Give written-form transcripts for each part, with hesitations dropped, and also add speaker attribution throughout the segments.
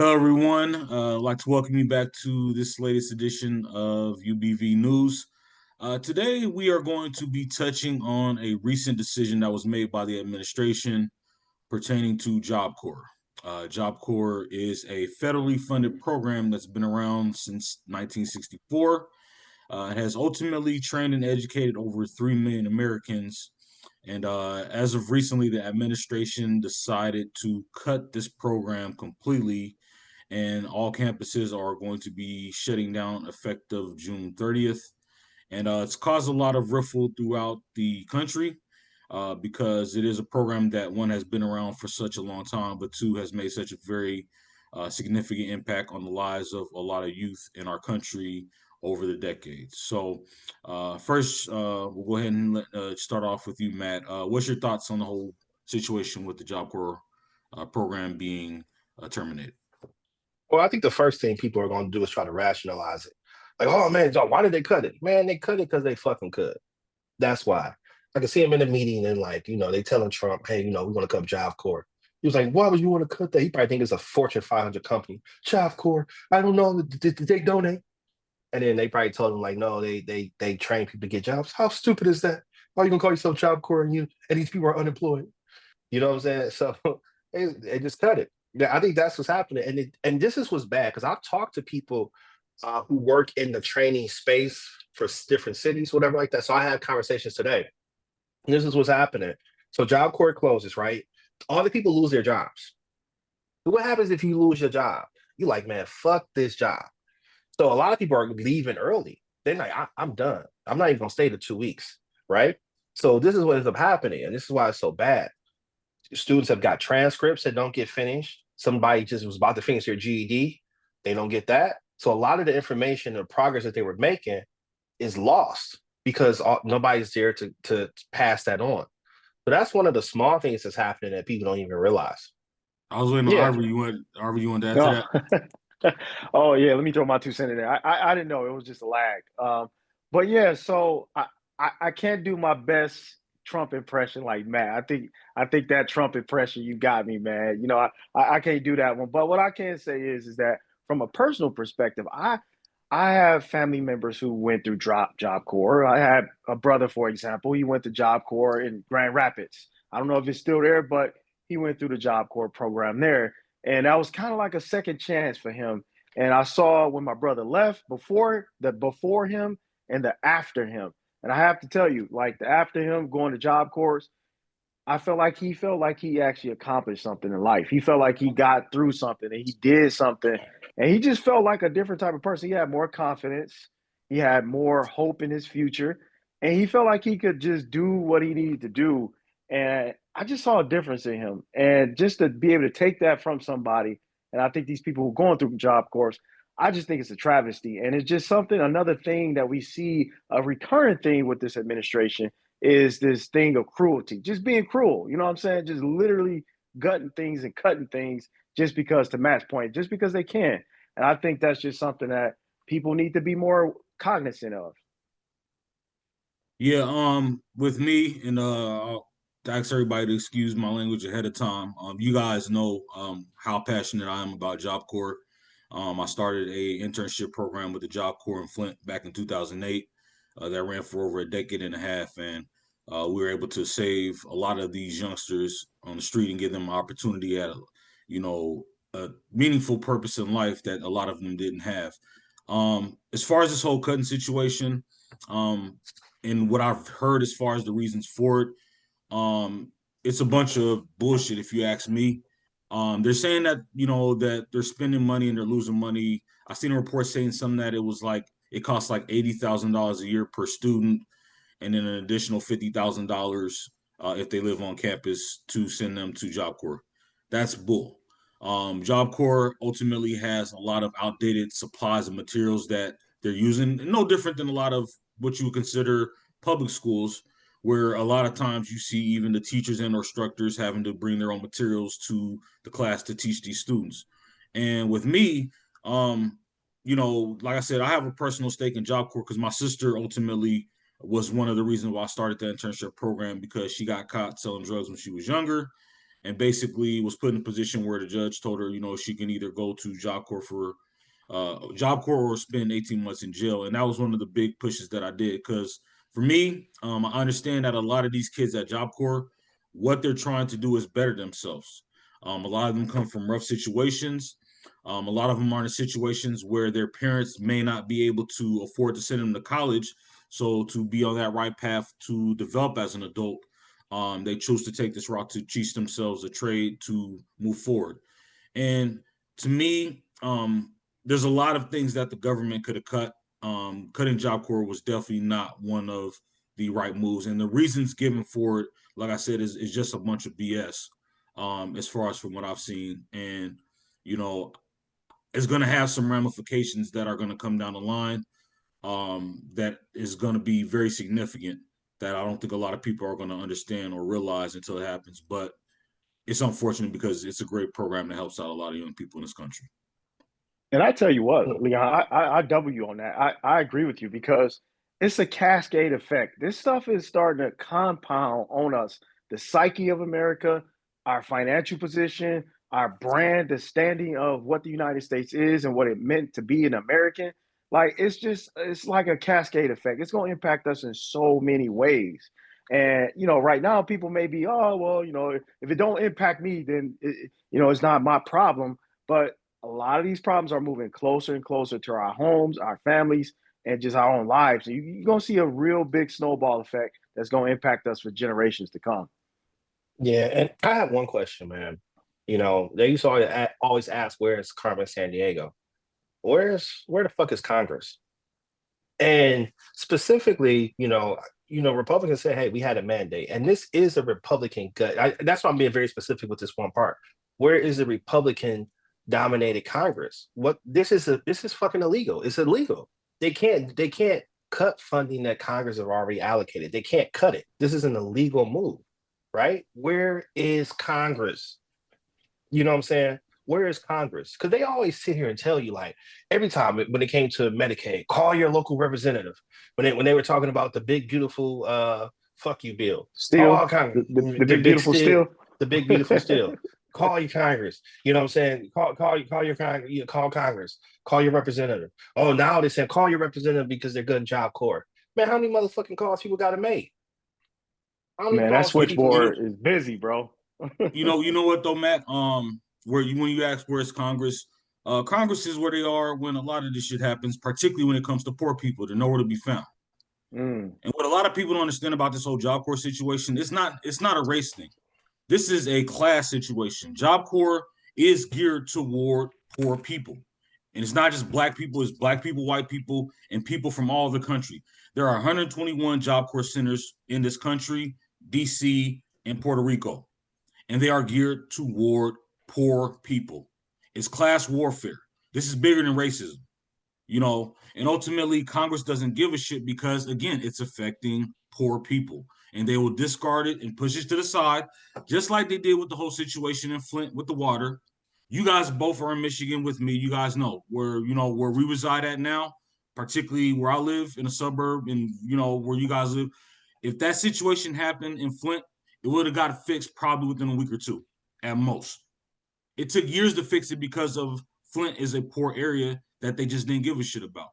Speaker 1: Hello, everyone. I'd like to welcome you back to this latest edition of UBV News. Today, we are going to be touching on a recent decision that was made by the administration pertaining to Job Corps. Job Corps is a federally funded program that's been around since 1964. It has ultimately trained and educated over 3 million Americans. And as of recently, the administration decided to cut this program completely, and all campuses are going to be shutting down effective June 30th. And it's caused a lot of riffle throughout the country because it is a program that, one, has been around for such a long time, but two, has made such a very significant impact on the lives of a lot of youth in our country over the decades. So, first, we'll go ahead and start off with you, Matt. What's your thoughts on the whole situation with the Job Corps program being terminated?
Speaker 2: Well, I think the first thing people are going to do is try to rationalize it. Like, oh man, John, why did they cut it? Man, they cut it because they fucking could. That's why. I can see him in the meeting and they telling Trump, hey, we want to cut Job Corps. He was like, why would you want to cut that? He probably think it's a Fortune 500 company. Job Corps, I don't know. Did they donate? And then they probably told him like, no, they train people to get jobs. How stupid is that? Why are you gonna call yourself Job Corps and these people are unemployed? You know what I'm saying? So they just cut it. Yeah, I think that's what's happening, and this is what's bad because I've talked to people who work in the training space for different cities, whatever like that. So I had conversations today. And this is what's happening. So Job Corps closes, right? All the people lose their jobs. What happens if you lose your job? You're like, man, fuck this job. So a lot of people are leaving early. They're like, I'm done. I'm not even gonna stay the 2 weeks, right? So this is what ends up happening, and this is why it's so bad. Students have got transcripts that don't get finished. Somebody just was about to finish their GED. They don't get that. So a lot of the information and progress that they were making is lost because nobody's there to pass that on. So that's one of the small things that's happening that people don't even realize.
Speaker 1: I was waiting on
Speaker 2: Yeah.
Speaker 1: Ivory, you want to add to
Speaker 3: No.
Speaker 1: that?
Speaker 3: Oh yeah, let me throw my 2 cents in there. I didn't know it was just a lag. But yeah, so I can't do my best Trump impression like Matt. I think that Trump impression you got me, man. I can't do that one. But what I can say is that from a personal perspective, I have family members who went through Job Corps. I had a brother, for example, he went to Job Corps in Grand Rapids. I don't know if it's still there, but he went through the Job Corps program there. And that was kind of like a second chance for him. And I saw when my brother left before him and the after him. And I have to tell you, like the after him going to Job Corps, I felt like he actually accomplished something in life. He felt like he got through something and he did something. And he just felt like a different type of person. He had more confidence. He had more hope in his future. And he felt like he could just do what he needed to do. And I just saw a difference in him. And just to be able to take that from somebody, and I think these people who are going through Job Corps, I just think it's a travesty. And it's just another thing that we see a recurrent thing with this administration is this thing of cruelty, just being cruel. You know what I'm saying? Just literally gutting things and cutting things just because to match point, just because they can. And I think that's just something that people need to be more cognizant of.
Speaker 1: Yeah, with me, and I'll ask everybody to excuse my language ahead of time. You guys know how passionate I am about Job Corps. I started a internship program with the Job Corps in Flint back in 2008. That ran for over a decade and a half, and we were able to save a lot of these youngsters on the street and give them opportunity at, you know, a meaningful purpose in life that a lot of them didn't have. As far as this whole cutting situation, um, and what I've heard as far as the reasons for it, it's a bunch of bullshit if you ask me. They're saying that that they're spending money and they're losing money. I seen a report saying something that it was like it costs like $80,000 a year per student, and then an additional $50,000 if they live on campus to send them to Job Corps. That's bull. Job Corps ultimately has a lot of outdated supplies and materials that they're using, no different than a lot of what you would consider public schools, where a lot of times you see even the teachers and instructors having to bring their own materials to the class to teach these students. And with me, like I said, I have a personal stake in Job Corps because my sister ultimately was one of the reasons why I started the internship program because she got caught selling drugs when she was younger. and basically was put in a position where the judge told her, she can either go to Job Corps or spend 18 months in jail. And that was one of the big pushes that I did because for me, I understand that a lot of these kids at Job Corps, what they're trying to do is better themselves. A lot of them come from rough situations. A lot of them are in situations where their parents may not be able to afford to send them to college. So to be on that right path to develop as an adult, they choose to take this route to teach themselves a trade to move forward. And to me, there's a lot of things that the government could have cut. Cutting Job Corps was definitely not one of the right moves. And the reasons given for it, like I said, is just a bunch of BS as far as from what I've seen. And, it's going to have some ramifications that are going to come down the line that is going to be very significant that I don't think a lot of people are going to understand or realize until it happens. But it's unfortunate because it's a great program that helps out a lot of young people in this country.
Speaker 3: And I tell you what, Leon, I double you on that. I agree with you because it's a cascade effect. This stuff is starting to compound on us. The psyche of America, our financial position, our brand, the standing of what the United States is and what it meant to be an American. Like it's like a cascade effect. It's going to impact us in so many ways. And right now people may be, oh well, if it don't impact me, then it's not my problem. But a lot of these problems are moving closer and closer to our homes, our families, and just our own lives. So you're going to see a real big snowball effect that's going to impact us for generations to come.
Speaker 2: Yeah, and I have one question, man. They used to always ask, "Where's Carmen Sandiego? Where the fuck is Congress?" And specifically, Republicans say, "Hey, we had a mandate," and this is a Republican gut. That's why I'm being very specific with this one part. Where is the Republican dominated Congress? What this is fucking illegal. It's illegal. They can't cut funding that Congress have already allocated. They can't cut it. This is an illegal move, right? Where is Congress? You know what I'm saying? Where is Congress? Because they always sit here and tell you, like, every time when it came to Medicaid, call your local representative. When they were talking about the big beautiful fuck you bill,
Speaker 3: Still,
Speaker 2: call Congress,
Speaker 3: the big beautiful still.
Speaker 2: the big beautiful still. Call your Congress. You know what I'm saying? Call your Congress. Call Congress. Call your representative. Oh, now they said call your representative because they're good in Job Corps. Man, how many motherfucking calls people got to make? How many
Speaker 3: Man, that
Speaker 2: calls people?
Speaker 3: switchboard is busy, bro.
Speaker 1: You know what though, Matt? When you ask where's Congress, Congress is where they are when a lot of this shit happens, particularly when it comes to poor people. They're nowhere to be found.
Speaker 3: Mm.
Speaker 1: And what a lot of people don't understand about this whole Job Corps situation, it's not a race thing. This is a class situation. Job Corps is geared toward poor people. And it's not just black people, it's black people, white people, and people from all over the country. There are 121 Job Corps centers in this country, DC, and Puerto Rico. And they are geared toward poor people. It's class warfare. This is bigger than racism, and ultimately Congress doesn't give a shit because, again, it's affecting poor people. And they will discard it and push it to the side, just like they did with the whole situation in Flint with the water. You guys both are in Michigan with me. You guys know where we reside at now, particularly where I live in a suburb, and where you guys live. If that situation happened in Flint, it would have got fixed probably within a week or two at most. It took years to fix it because of Flint is a poor area that they just didn't give a shit about.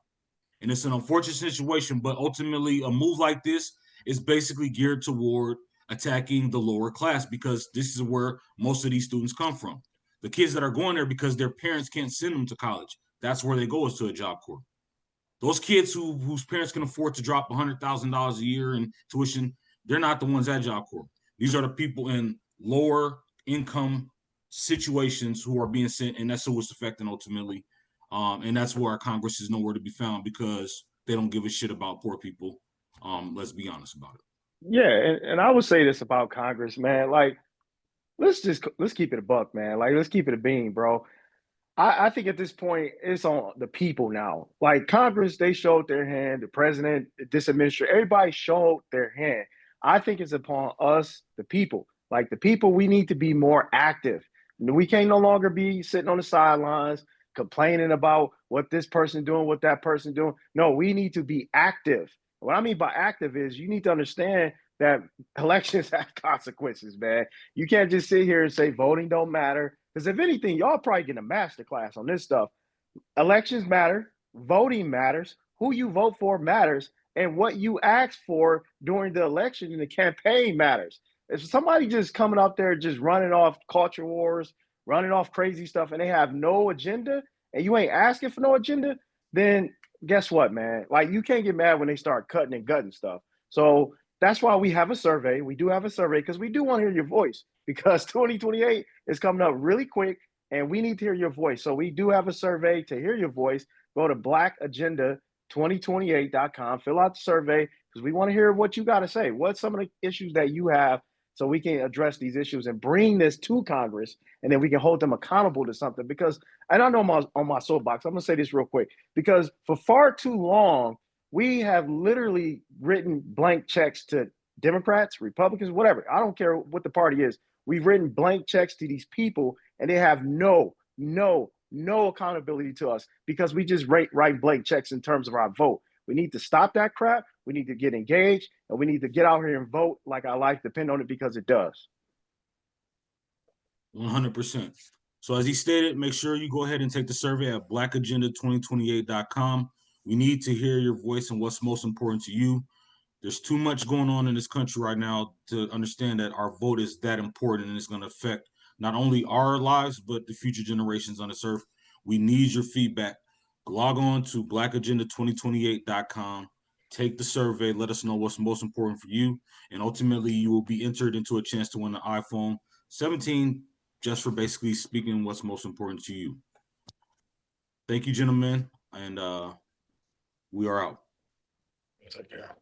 Speaker 1: And it's an unfortunate situation, but ultimately a move like this is basically geared toward attacking the lower class because this is where most of these students come from. The kids that are going there because their parents can't send them to college, that's where they go, is to a Job Corps. Those kids whose parents can afford to drop $100,000 a year in tuition, they're not the ones at Job Corps. These are the people in lower income situations who are being sent, and that's who it's affecting ultimately. And that's where our Congress is nowhere to be found because they don't give a shit about poor people. Let's be honest about it.
Speaker 3: Yeah, and I would say this about Congress, man. Like, let's keep it a buck, man. Like, let's keep it a bean, bro. I think at this point it's on the people now. Like Congress, they showed their hand. The president, this administration, everybody showed their hand. I think it's upon us, the people. Like the people, we need to be more active. We can't no longer be sitting on the sidelines complaining about what this person doing, what that person doing. No, we need to be active. What I mean by active is you need to understand that elections have consequences, man. You can't just sit here and say voting don't matter. Because if anything, y'all probably getting a master class on this stuff. Elections matter, voting matters, who you vote for matters, and what you ask for during the election and the campaign matters. If somebody just coming out there just running off culture wars, running off crazy stuff, and they have no agenda, and you ain't asking for no agenda, then guess what, man? Like, you can't get mad when they start cutting and gutting stuff. So that's why we have a survey. We do have a survey because we do want to hear your voice, because 2028 is coming up really quick and we need to hear your voice. So we do have a survey to hear your voice. Go to blackagenda2028.com, fill out the survey because we want to hear what you got to say. What's some of the issues that you have so we can address these issues and bring this to Congress, and then we can hold them accountable to something. Because, and I know I'm on my soapbox, I'm going to say this real quick, because for far too long, we have literally written blank checks to Democrats, Republicans, whatever. I don't care what the party is. We've written blank checks to these people, and they have no accountability to us because we just write blank checks in terms of our vote. We need to stop that crap. We need to get engaged, and we need to get out here and vote like our life depends on it, because it does.
Speaker 1: 100%. So as he stated, make sure you go ahead and take the survey at blackagenda2028.com. We need to hear your voice and what's most important to you. There's too much going on in this country right now to understand that our vote is that important, and it's going to affect not only our lives, but the future generations on this earth. We need your feedback. Log on to blackagenda2028.com. Take the survey. Let us know what's most important for you. And ultimately, you will be entered into a chance to win an iPhone 17 just for basically speaking what's most important to you. Thank you, gentlemen. And we are out.
Speaker 2: Take care.